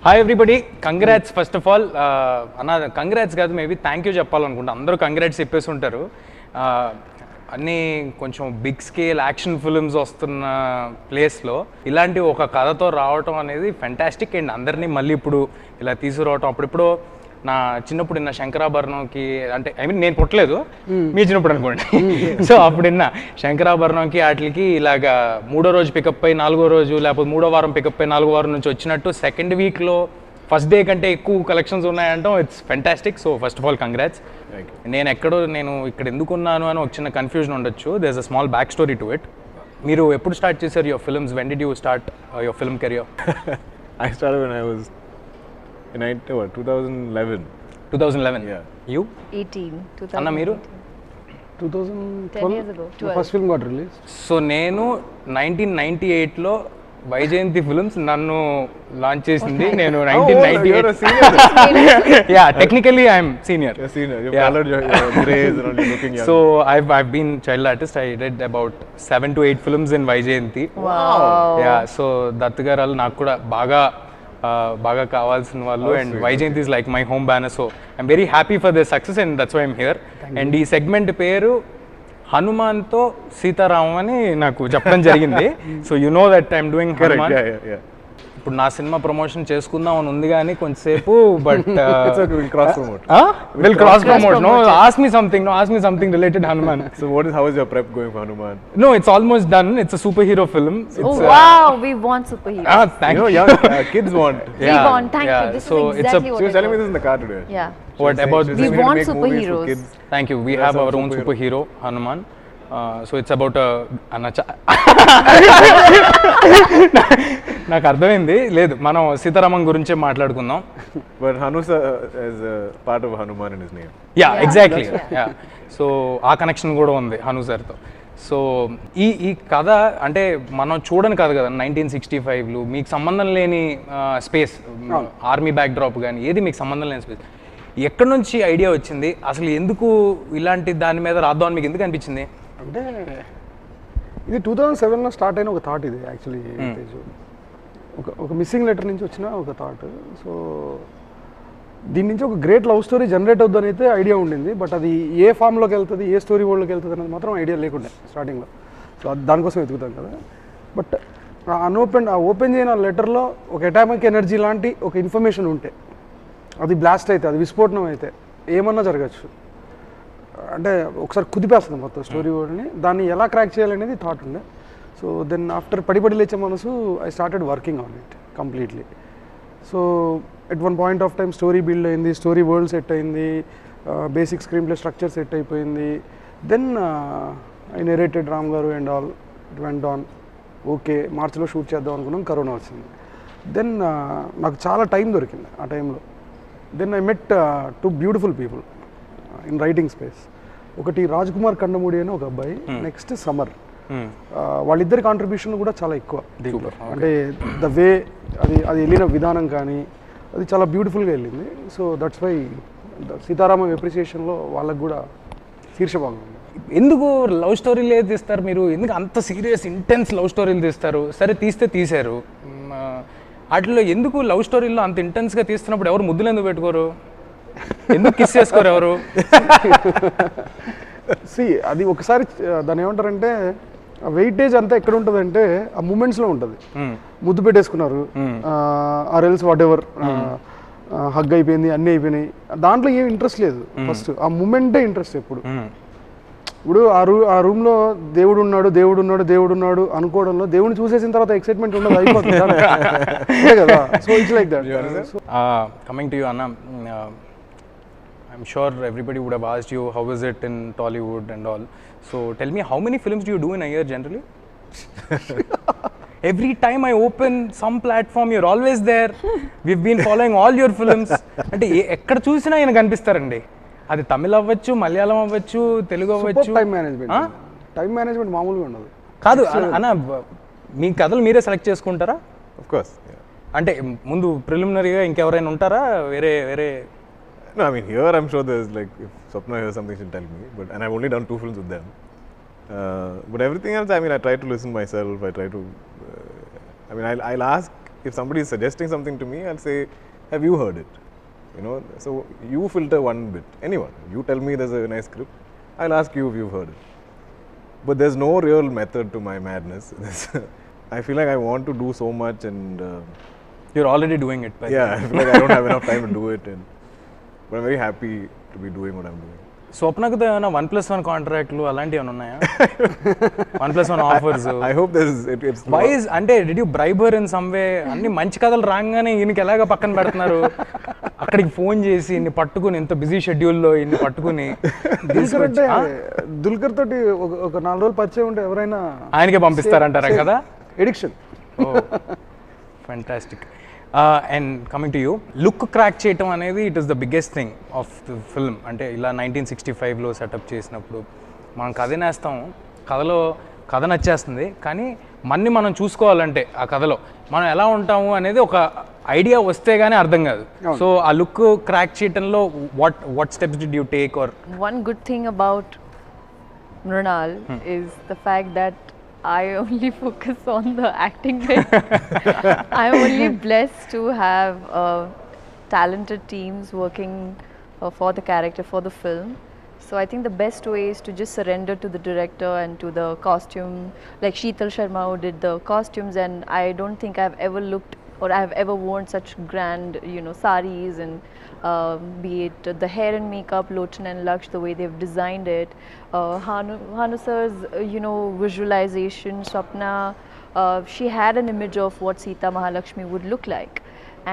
Hi everybody, congrats first of all. అన్న congrats కాదు, maybe thank you చెప్పాలనుకుంటా. అందరూ congrats చెప్పేసి ఉంటారు. అన్నీ కొంచెం బిగ్ స్కేల్ యాక్షన్ ఫిల్మ్స్ వస్తున్న ప్లేస్లో ఇలాంటి ఒక కథతో రావటం అనేది ఫెంటాస్టిక్. అండ్ అందరినీ మళ్ళీ ఇప్పుడు ఇలా తీసుకురావటం, అప్పుడిప్పుడు నా చిన్నప్పుడు ఇన్న శంకరాభరణంకి, అంటే ఐ మీన్ నేను పుట్టలేదు, మీ చిన్నప్పుడు అనుకోండి. సో అప్పుడున్న శంకరాభరణంకి వాటికి ఇలాగా 3వ రోజు పికప్ అయి 4వ రోజు, లేకపోతే 3వ వారం పికప్ అయి 4వ వారం నుంచి వచ్చినట్టు సెకండ్ వీక్లో ఫస్ట్ డే కంటే ఎక్కువ కలెక్షన్స్ ఉన్నాయంటాం. It's fantastic. So first of all congrats. నేను ఇక్కడ ఎందుకున్నాను అని ఒక చిన్న కన్ఫ్యూజన్ ఉండొచ్చు. There is a small back story to it. మీరు ఎప్పుడు స్టార్ట్ చేశారు your films? When did you start your film career? I started when I was in 2011. 2011. Yeah. You? 18. Anna, మీరు? 10 years ago. 2012 first film got release. So నేను 1998లో Vyjayanthi films నన్ను launch చేసింది. నేను 1998. Yeah, technically I am senior. You're senior. You've colored your grays and you're looking young. So I've been child artist. I did about 7 to 8 films in Vyjayanthi. Wow. Yeah, so Dattu గారు వాళ్ళు నాకు కూడా బాగా కావాల్సిన వాళ్ళు. And Vyjayanthi is like my home banner. So I'm very happy for this success and that's why I'm here. And ఈ segment పేరు హనుమాన్ తో సీతారామం అని నాకు చెప్పడం జరిగింది. So you know that I'm doing Hanuman. ఇప్పుడు నా సినిమా ప్రమోషన్ చేసుకుందాం అని ఉంది కానీ కొంచెంసేపు, but we'll cross promote. We'll cross promote. No, ask me something related Hanuman. So how is your prep going for Hanuman? No, it's almost done. It's a superhero film. Oh wow, we want superheroes. Thank you. Young kids want. We want. Thank you. This So is exactly She was what telling me this in the car today. Yeah. What about We this? want make movies for superheroes. kids. Thank you. We have our own superhero Hanuman. So it's about నాకు అర్థమైంది. లేదు, మనం సీతారామం గురించే మాట్లాడుకుందాం. But Hanu sir is a part of Hanuman in his name. Yeah, exactly. Yeah. So ఆ connection కూడా ఉంది హను సార్తో. సో ఈ కథ అంటే మనం చూడని కథ కదా. 1965లో మీకు సంబంధం లేని స్పేస్, ఆర్మీ బ్యాక్ డ్రాప్ కానీ ఏది మీకు సంబంధం లేని స్పేస్. ఎక్కడి నుంచి ఐడియా వచ్చింది అసలు? ఎందుకు ఇలాంటి దాని మీద రాద్దామని మీకు ఎందుకు అనిపించింది? అంటే ఇది 2007లో స్టార్ట్ అయిన ఒక థాట్. ఇది యాక్చువల్లీ ఒక మిస్సింగ్ లెటర్ నుంచి వచ్చిన ఒక థాట్. సో దీని నుంచి ఒక గ్రేట్ లవ్ స్టోరీ జనరేట్ అవుద్దని అయితే ఐడియా ఉండింది. బట్ అది ఏ ఫామ్లోకి వెళ్తుంది, ఏ స్టోరీ వరల్డ్లోకి వెళ్తుంది అనేది మాత్రం ఐడియా లేకుండే స్టార్టింగ్లో. సో దానికోసం వెతుకుతాం కదా. బట్ ఓపెన్ చేయని లెటర్లో ఒక అటామిక్ ఎనర్జీ లాంటి ఒక ఇన్ఫర్మేషన్ ఉంటే, అది బ్లాస్ట్ అయితే, అది విస్ఫోటనం అయితే ఏమన్నా జరగచ్చు. అంటే ఒకసారి కుదిపేస్తుంది మొత్తం స్టోరీ వరల్డ్ని. దాన్ని ఎలా క్రాక్ చేయాలనేది థాట్ ఉండే. సో దెన్ ఆఫ్టర్ పడి లేచే మనసు I started working on it completely. So at one point of time story build అయింది, స్టోరీ వరల్డ్ సెట్ అయింది, basic screen play structure set అయిపోయింది. దెన్ ఐ నెరేటెడ్ రామ్ గారు and all. It went on. Okay, మార్చిలో shoot చేద్దాం అనుకున్నాం, corona వచ్చింది. Then నాకు చాలా టైం దొరికింది ఆ టైంలో. Then I met 2 beautiful people in writing space. ఒకటి రాజ్ కుమార్ కండమూడి అని ఒక అబ్బాయి, నెక్స్ట్ సమర్. వాళ్ళిద్దరి కాంట్రిబ్యూషన్ కూడా చాలా ఎక్కువ. అంటే ద వే అది వెళ్ళిన విధానం కానీ అది చాలా బ్యూటిఫుల్గా వెళ్ళింది. సో దట్స్ వై సీతారామం ఎప్రిసియేషన్లో వాళ్ళకు కూడా శీర్షభాగం ఉంది. ఎందుకు లవ్ స్టోరీలే తీస్తారు మీరు? ఎందుకు అంత సీరియస్ ఇంటెన్స్ లవ్ స్టోరీలు తీస్తారు? సరే తీశారు, వాటిలో ఎందుకు లవ్ స్టోరీలో అంత ఇంటెన్స్గా తీస్తున్నప్పుడు ఎవరు ముద్దులు ఎందుకు పెట్టుకోరు? ఎందుకు కిస్ చేసుకోరు ఎవరు? అది ఒకసారి దాన్ని ఏమంటారంటే వెయిటేజ్ అంతా ఎక్కడ ఉంటుంది అంటే ఆ మూమెంట్స్లో ఉంటుంది. ముద్దు పెట్టేసుకున్నారు, or else whatever, hug అయిపోయింది, అన్నీ అయిపోయినాయి, దాంట్లో ఏం ఇంట్రెస్ట్ లేదు. ఫస్ట్ ఆ మూమెంటే ఇంట్రెస్ట్ ఎప్పుడు. ఇప్పుడు ఆ రూమ్లో దేవుడు ఉన్నాడు అనుకోవడంలో దేవుడిని చూసేసిన తర్వాత ఎక్సైట్మెంట్ ఉండదు, అయిపోతుంది కదా. So it's like that. Coming to you అన్న, I'm sure everybody would have asked you how is it in Tollywood and all. So tell me, how many films do you do in a year generally? Every time I open some platform, you're always there. We've been following all your films. అంటే ఎక్కడ చూసినా ఆయన కనిపిస్తారండి. అది తమిళ అవ్వచ్చు, మలయాళం అవ్వచ్చు, తెలుగు అవ్వచ్చు. Time management మామూలుగా ఉండదు. కాదు అన్న, మీ కథలు మీరే సెలెక్ట్ చేసుకుంటారా? Of course. అంటే ముందు ప్రిలిమినరీగా ఇంకెవరైనా ఉంటారా వేరే? No, I mean here I'm sure there's like, if Swapna hears something she'll tell me, and I've only done 2 films with them. But everything else, I mean, I try to listen myself. I try to, I'll ask if somebody is suggesting something to me, I'll say, have you heard it? You know, so you filter one bit. Anyone, you tell me there's a nice script, I'll ask you if you've heard it. But there's no real method to my madness. I feel like I want to do so much, and You're already doing it. yeah, I feel like I don't have enough time to do it, but I'm very happy to be doing what I'm doing. స్వప్నకు ఏమైనా 1+1 కాంట్రాక్ట్లు అలాంటివి ఏమైనా ఉన్నాయా? 1+1 offers. I hope it's wise అంటే did you bribe her in some way? అన్ని మంచి కథలు రాగానే ఈయనకి ఎలాగ పక్కన పెడుతున్నారు? అక్కడికి ఫోన్ చేసి ఇన్ని పట్టుకుని, ఇంత బిజీ షెడ్యూల్లో ఇన్ని పట్టుకుని దుల్కర్ తోటి ఒక 4 రోజులు పరిచయం ఉంటే ఎవరైనా ఆయనకే పంపిస్తారంటారా కదా? Addiction. Fantastic. And coming to you, look crack చేయటం అనేది it is the biggest thing of the film. అంటే ఇలా 1965లో సెటప్ చేసినప్పుడు మనం కథ నేస్తాం, కథ నచ్చేస్తుంది, కానీ మనం చూసుకోవాలంటే ఆ కథలో మనం ఎలా ఉంటాము అనేది ఒక ఐడియా వస్తే గానీ అర్థం కాదు. సో ఆ లుక్ క్రాక్ చేయటంలో what steps did you take? Or One good thing about Mrunal is the fact that I only focus on the acting bit. I'm only blessed to have talented teams working for the character, for the film. So I think the best way is to just surrender to the director and to the costume, like Sheetal Sharma who did the costumes, and I don't think I've ever looked or I've ever worn such grand, saris, and be it the hair and makeup, Lochan and Laksh, the way they've designed it. Hanu sir's, visualization, Swapna, she had an image of what Sita Mahalakshmi would look like.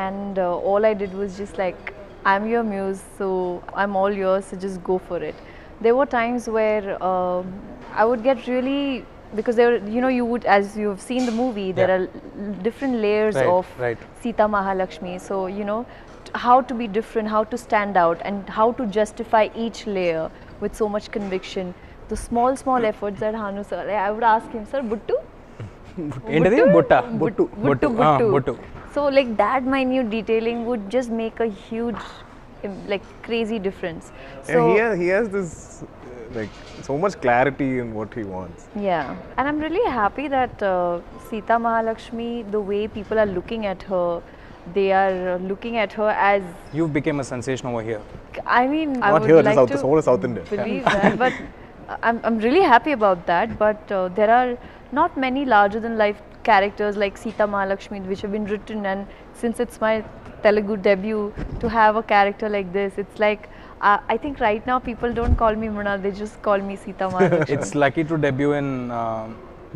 And all I did was just like, I'm your muse, so I'm all yours, so just go for it. There were times where I would get really, because there, you would, as you've seen the movie, there are different layers of Sita Mahalakshmi. So, how to be different, how to stand out, and how to justify each layer with so much conviction. The small efforts that Hanu sir, I would ask him, sir, Buttu? ఏంటది? Buttu. So like that minute detailing would just make a huge, like crazy difference. So yeah, he has this like so much clarity in what he wants. Yeah, and I'm really happy that Sita Mahalakshmi, the way people are looking at her, they are looking at her as... You became a sensation over here. I mean, I Not would here, like just to whole South India. believe that, but I'm really happy about that. But there are not many larger than life characters like Sita Mahalakshmi which have been written, and since it's my Telugu debut, to have a character like this, it's like I think right now people don't call me Mrunal, they just call me Sita Mahalakshmi. It's lucky to debut in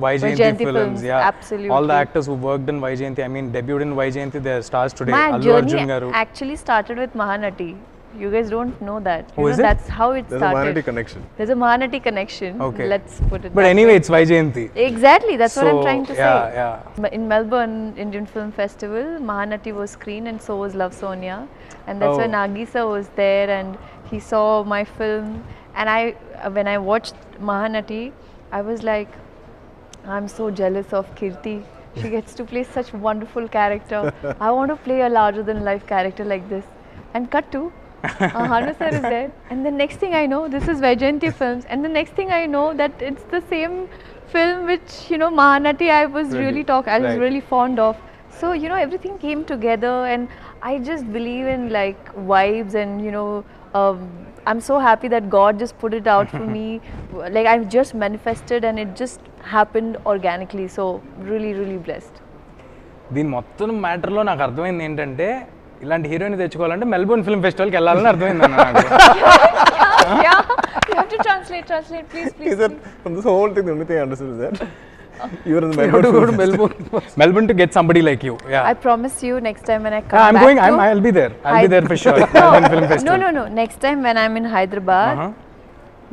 Vaijayanti films. Yeah, absolutely. All the actors who worked in Vaijayanti, I mean debuted in Vaijayanti, they are stars today. My Allu Arjun journey garu. actually started with Mahanati. You guys don't know that. Oh, is it? That's how it There's started. a Mahanati connection. There's a Mahanati connection. Okay. Let's put it But that anyway, way. it's Vaijayanti. Exactly, that's what I'm So, trying to yeah, say. yeah. In Melbourne Indian Film Festival, Mahanati was screened, and so was Love Sonia. And that's Oh. when Nagisa was there, and he saw my film. And when I watched Mahanati, I was like, I'm so jealous of Kirti. She gets to play such wonderful character. I want to play a larger than life character like this. And cut to Hanu sir is there, and the next thing I know, this is Vaijayanti Films, and the next thing I know that it's the same film which Mahanati I was really really fond of. So everything came together, and I just believe in like vibes, and I'm so happy that God just put it out for me. Like I've just manifested, and it just happened organically. So really, really blessed. దీని మొత్తం మ్యాటర్లో నాకు అర్థమైంది ఏంటంటే, ఇలాంటి heroine తెచ్చుకోవాలంటే Melbourne film ఫెస్టివల్కి వెళ్ళాలని అర్థమైంది అన్న నాకు. Yeah, you have to translate, please. He said, from this whole thing, the only thing I understood is that you were in the Melbourne Film Festival. Melbourne to get somebody like you. Yeah. I promise you, next time when I come I'm back going. to I'll be there. I'll be there for sure. Melbourne Film Festival. No. Next time when I'm in Hyderabad, Uh-huh.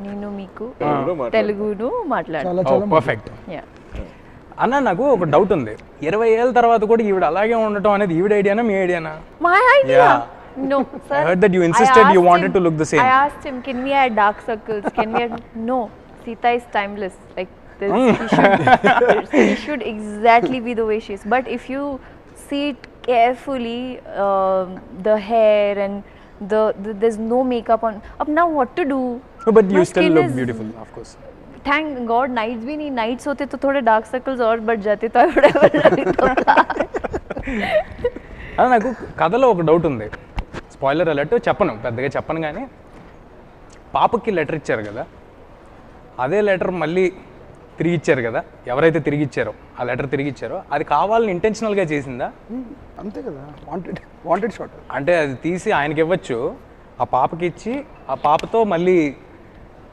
Nenu Meeku Telugu Telugu మాట్లాడు. Oh, perfect. Yeah. అన్న, నాకు ఒక doubt ఉంది. 20 ఏళ్ళ తర్వాత కూడా ఈవిడ అలాగే ఉండటం అనేది ఈవిడ ఐడియానా మీ ఐడియానా? My idea. Yeah. No, sir. I heard that you insisted you wanted to look the same. I asked him, can we add dark circles? Can we add... No, Sita is timeless. Like she should exactly be the way she is. But if you see it carefully, the hair and there's no makeup on. Up now, what to do? Oh, but you My still skin look is- beautiful, of course. Thank God, nights भी नहीं, nights होते तो थोड़े dark circles और बढ़ जाते तो I would ever అలా నాకు కథలో ఒక డౌట్ ఉంది, స్పాయిలర్ అలర్ట్ చెప్పను, పెద్దగా చెప్పను, కానీ పాపకి లెటర్ ఇచ్చారు కదా, అదే లెటర్ మళ్ళీ తిరిగి ఇచ్చారు కదా, ఎవరైతే తిరిగి ఇచ్చారో ఆ లెటర్ తిరిగి ఇచ్చారో అది కావాలని ఇంటెన్షనల్గా చేసిందా? అంతే కదా, వాంటెడ్ షాట్. అంటే అది తీసి ఆయనకి ఇవ్వచ్చు, ఆ పాపకి ఇచ్చి ఆ పాపతో మళ్ళీ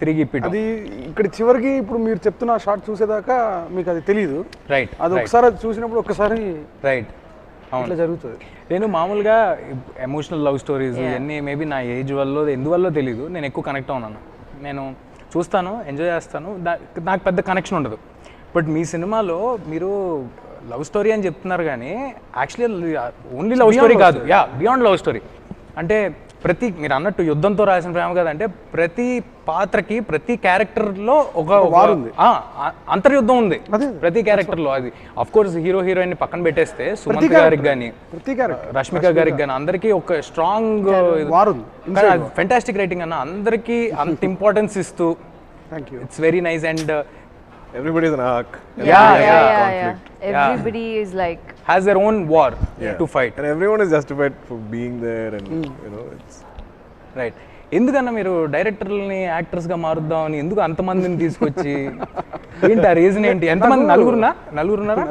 తిరిగి ఇప్పించడం. అది ఇక్కడ చివరికి ఇప్పుడు మీరు చెప్తున్న షాట్ చూసేదాకా మీకు అది తెలియదు. రైట్. అది ఒకసారి అది చూసినప్పుడు ఒక్కసారి రైట్. అవును జరుగుతుంది. నేను మామూలుగా ఎమోషనల్ లవ్ స్టోరీస్ ఇవన్నీ మేబీ నా ఏజ్ వల్ల ఎందువల్ల తెలీదు, నేను ఎక్కువ కనెక్ట్ అవునాను. నేను చూస్తాను, ఎంజాయ్ చేస్తాను, నాకు పెద్ద కనెక్షన్ ఉండదు. బట్ మీ సినిమాలో మీరు లవ్ స్టోరీ అని చెప్తున్నారు కానీ యాక్చువల్లీ ఓన్లీ లవ్ స్టోరీ కాదు, బియాండ్ లవ్ స్టోరీ. అంటే ప్రతి మీరు అన్నట్టు యుద్ధంతో రాసిన ప్రేమ కదంటే ప్రతి పాత్రకి ప్రతి క్యారెక్టర్లో ఒక వార్ ఉంది, అంతర్యుద్ధం ఉంది ప్రతి క్యారెక్టర్లో. అది అఫ్ కోర్స్ హీరో హీరోయిన్ పక్కన పెట్టేస్తే సుమంత్ గారికి కానీ రష్మిక గారికి కానీ అందరికీ ఒక స్ట్రాంగ్ వార్ ఉంది. ఫెంటాస్టిక్ రైటింగ్ అన్న, అందరికీ అంత ఇంపార్టెన్స్ ఇస్తూ it's very nice. And everybody is an arc. Everybody is like has their own war to fight, and everyone is justified for being there, and you know it's right. ఎందుకన్నా మీరు డైరెక్టర్లని యాక్టర్స్గా మారుద్దామని ఎందుకు అంతమందిని తీసుకొచ్చి ఏంటి ఆ రీజన్ ఏంటి? ఎంతమంది? నలుగురున్నారా?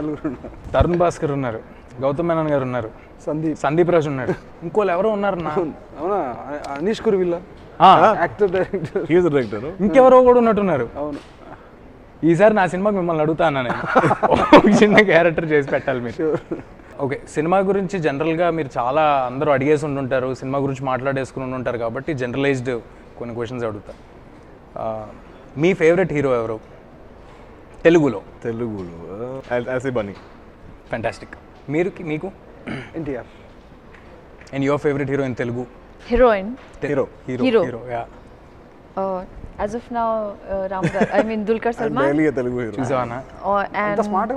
తరుణ్ భాస్కర్ ఉన్నారు, గౌతమ్ మేనన్ గారు ఉన్నారు, సందీప్ రాజు ఉన్నాడు, ఇంకోళ్ళు ఎవరో ఉన్నారు నా అవునా Anish Kuruvilla actor director, he is the director, no? ఇంకెవరో కూడా ఉన్నట్టున్నారు. అవును. ఈసారి నా సినిమాకి మిమ్మల్ని అడుగుతాను, నేను చిన్న క్యారెక్టర్ చేసి పెట్టాలి మీరు. ఓకే, సినిమా గురించి జనరల్గా మీరు చాలా అందరూ అడిగేసి ఉంటుంటారు, సినిమా గురించి మాట్లాడేసుకుని ఉంటారు కాబట్టి జనరలైజ్డ్ కొన్ని క్వశ్చన్స్ అడుగుతా. మీ ఫేవరెట్ హీరో ఎవరు తెలుగులో? I'll say Bunny. ఫ్యాంటాస్టిక్. మీకు? NTR. And your favourite hero in Telugu? heroine. Hero. Yeah. As of now, Dulqer Salman. I'm barely a Telugu hero. Chusavana. And Smart.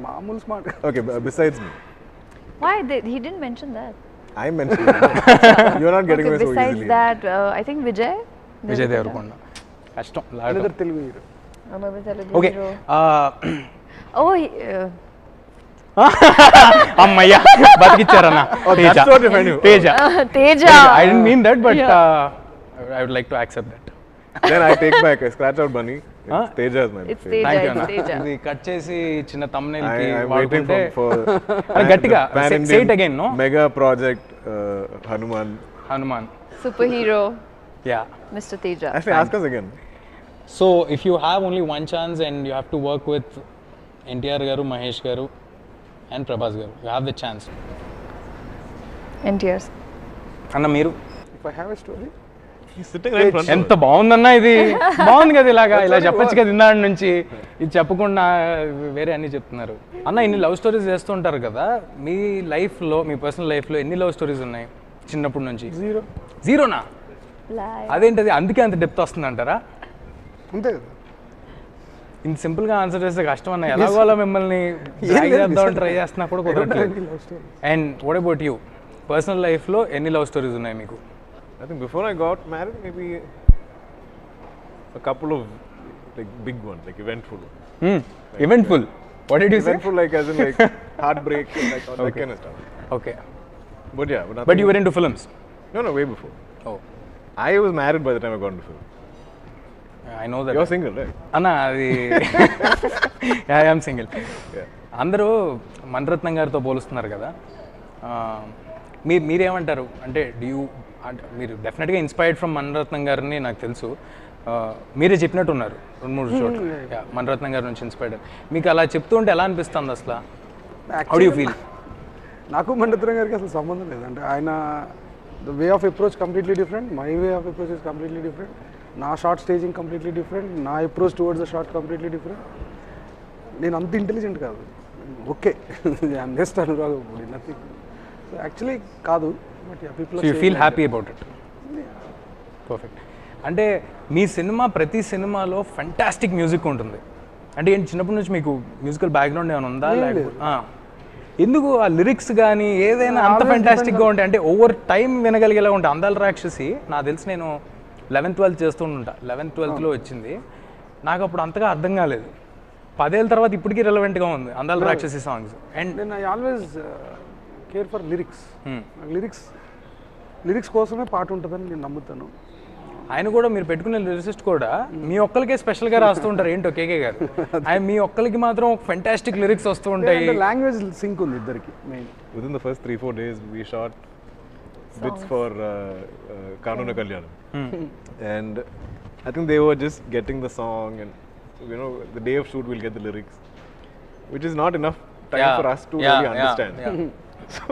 Maamul smart. Okay, besides me. Why he didn't mention that? I mentioned it. You're not getting away so easily. Besides that, I think Vijay Devarkonda. Kashtam. Another Telugu hero. Another Telugu Okay. hero. అమ్మయ్యా బతికిచ్చారన్న. Teja. I didn't mean that, but I would like to accept that. Then I take back. I scratch out Bunny. Teja is my It's favorite. Teja. Thank you, It's Teja. ఇది cut చేసి చిన్న thumbnail కి I'm waiting వాడుకుంటే for గట్టిగా say it again, no? Mega project HanuMan. Superhero. Yeah. Mr. Teja. Actually, ask us again. So if you have only one chance and you have to work with NTR garu, Mahesh garu and Prabhas garu, you have the chance. NTR. అన్న మీరు? If I have a story, He's sitting right in front. ఎంత బాగుందన్న, ఇది బాగుంది కదా, ఇలా చెప్పచ్చు కదా ఇందాడి నుంచి. ఇది చెప్పకుండా వేరే అన్ని చెప్తున్నారు. అన్న ఇన్ని లవ్ స్టోరీస్ చేస్తుంటారు కదా, మీ లైఫ్లో, మీ పర్సనల్ లైఫ్లో ఎన్ని లవ్ స్టోరీస్ ఉన్నాయి చిన్నప్పటి నుంచి? జీరోనా? అదేంటది, అందుకే అంత డెప్త్ వస్తుంది అంటారా? అంతే కదా. ఇంత సింపుల్గా ఆన్సర్ చేస్తే కష్టం అన్న, ఎలాగోలా మిమ్మల్ని ట్రై చేస్తున్నా కూడా కుదరట్లేదు. And what about you, personal లైఫ్లో ఎన్ని లవ్ స్టోరీస్ ఉన్నాయి మీకు? I think before I got married, maybe a couple of like big ones, like eventful. Eventful? What did you say? Eventful, like as in like heartbreak, like all that kind of stuff. Okay. But yeah, but But you were into films? No, way before. Oh. I was married by the time I got into film. I know that. You're single, right? Anna, I am single. అందరూ మణరత్నం గారితో పోలుస్తున్నారు కదా, మీరేమంటారు? అంటే మీరు డెఫినెట్గా inspired from Manaratnam గారిని నాకు తెలుసు, మీరే చెప్పినట్టున్నారు 2-3 చోట్ల మణరత్నం గారి నుంచి ఇన్స్పైర్డ్. మీకు అలా చెప్తూ ఉంటే ఎలా అనిపిస్తుంది అసలు? How do you feel? నాకు మణరత్నం గారికి అసలు సంబంధం లేదు. అంటే ఆయన the way of approach completely different, my way of approach is completely different, నా షార్ట్ స్టేజింగ్ కంప్లీట్లీ డిఫరెంట్, నా approach towards the shot completely different. నేను అంత ఇంటెలిజెంట్ కాదు, okay I'm just Anurag, nothing. So actually కాదు, but people you feel happy about it. Perfect. అంటే మీ cinema, ప్రతి సినిమాలో ఫెంటాస్టిక్ మ్యూజిక్ ఉంటుంది. అంటే ఏంటి, చిన్నప్పటి నుంచి మీకు మ్యూజికల్ బ్యాక్గ్రౌండ్ ఏమైనా ఉందా? ఎందుకు ఆ లిరిక్స్ కానీ ఏదైనా అంత ఫెంటాస్టిక్గా ఉంటాయి? అంటే ఓవర్ టైం వినగలిగేలా ఉంటాయి. అందాల రాక్షసి నాకు తెలిసి నేను 11th 12th చేస్తూ ఉంటా, 11th 12th వచ్చింది. నాకు అప్పుడు అంతగా అర్థం కాలేదు. 10 ఏళ్ళ తర్వాత ఇప్పటికీ రిలవెంట్గా ఉంది అందాల రాక్షసి సాంగ్స్. అండ్ నేను I always care for lyrics. Lyrics కోసమే పాట ఉంటుందని నేను నమ్ముతాను. ఆయన కూడా మీరు పెట్టుకునే లిరిసిస్ట్ కూడా మీ ఒక్కరికే స్పెషల్గా రాస్తూ ఉంటారు ఏంటో కేకే గారు. ఆయన మీ ఒక్కరికి మాత్రం ఫెంటాస్టిక్ లిరిక్స్ వస్తూ ఉంటాయి. లాంగ్వేజ్ సింక్ ఉంది ఇద్దరికి main. Within the first 3-4 days, we shot bits for Kanuna Kalyanam. And I think they were just getting the song, and you know, the day of shoot we'll get the lyrics, which is not enough time for us to really understand. So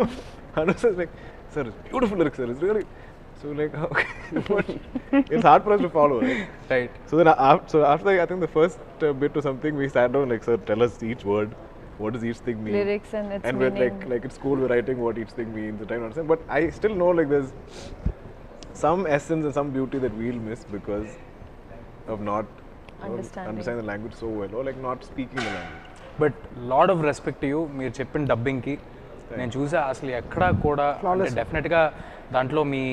Hanu says like, sir, it's beautiful lyrics, sir. It's really so like okay, but it's hard for us to follow, right? So then after I think the first bit or something, we sat down like, sir, tell us each word. What does each thing mean? Lyrics and its and meaning. we're like at school we're writing what each thing means. I'm not understand, but I still know like there's some essence and some beauty that we'll miss because of not understanding the language so well, or like not speaking the language. But lot of respect you మీరు చెప్పిన డబ్బింగ్కి. నేను చూసా అసలు ఎక్కడా కూడా డెఫినెట్గా దాంట్లో మీ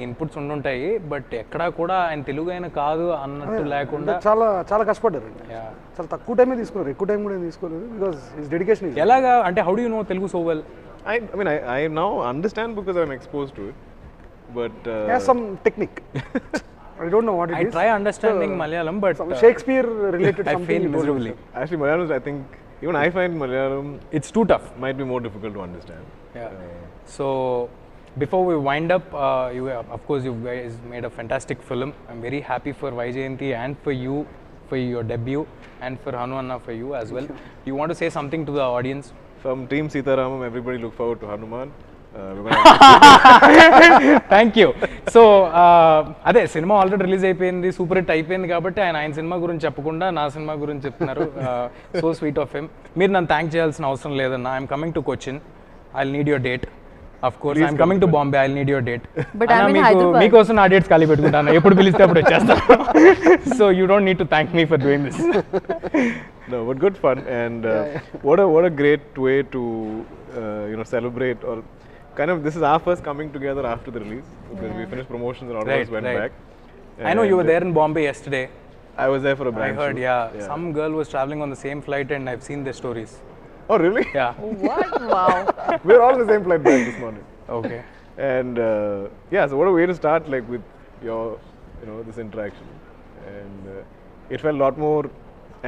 inputs ఉండుంటాయి, but ఎక్కడా కూడా ఆయన తెలుగు అయినా కాదు అన్నట్టు లేకుండా చాలా చాలా కష్టపడ్డారు. చాలా తక్కువ టైమే తీసుకున్నారు, ఎక్కువ టైం కూడా తీసుకోలేదు బికాస్ హిస్ డెడికేషన్. ఎలాగా అంటే how do you know Telugu so well? I mean I now understand because I'm exposed to it, but has some technique. I don't know what it is. I try understanding Malayalam, but some Shakespeare related I something. fail miserably. Actually Malayalam, I think even I find Malayalam it's too tough. Might be more difficult to understand. Yeah. So before we wind up, you of course you guys made a fantastic film. I'm very happy for Vaijayanti and for you for your debut, and for Hanu Anna for you as well. You want to say something to the audience? From Team Sita Ramam, everybody look forward to HanuMan. Thank you. So అదే cinema already release అయిపోయింది, super hit అయిపోయింది కాబట్టి ఆయన cinema గురించి చెప్పకుండా నా cinema గురించి చెప్తున్నారు. So sweet of him. మీరు నన్ను థ్యాంక్ చేయాల్సిన అవసరం లేదన్నా. I'm coming to Cochin, I will need your date. Of course I'm coming to Bombay, I will need your date. మీకోసం నా డేట్స్ ఖాళీ పెట్టుకుంటాను, ఎప్పుడు పిలిస్తే అప్పుడు వచ్చేస్తాను. So you don't need to thank me for doing this. No, but good fun, and what a great way to celebrate, or kind of this is our first coming together after the release because we finished promotions and all of us went back. I know you were there in Bombay yesterday. I was there for a brand I heard, shoot. yeah. Some girl was traveling on the same flight and I've seen their stories. Oh, really? Yeah. What? Wow. We're all on the same flight back this morning. Okay. And yeah, so what a way to start like with your, this interaction. And it felt a lot more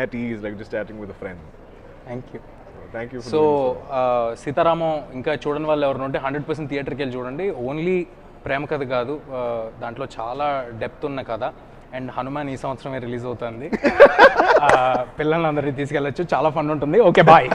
at ease, like just chatting with a friend. Thank you. Thank you for so Sitaramam ఇంకా చూడని వాళ్ళు ఎవరు ఉంటే 100% థియేటర్కి వెళ్ళి చూడండి. Only ప్రేమ కథ కాదు, దాంట్లో చాలా డెప్త్ ఉన్న కథ. అండ్ హనుమాన్ ఈ సంవత్సరమే రిలీజ్ అవుతుంది. పిల్లలందరినీ తీసుకెళ్ళచ్చు, చాలా ఫన్ ఉంటుంది. Okay, bye.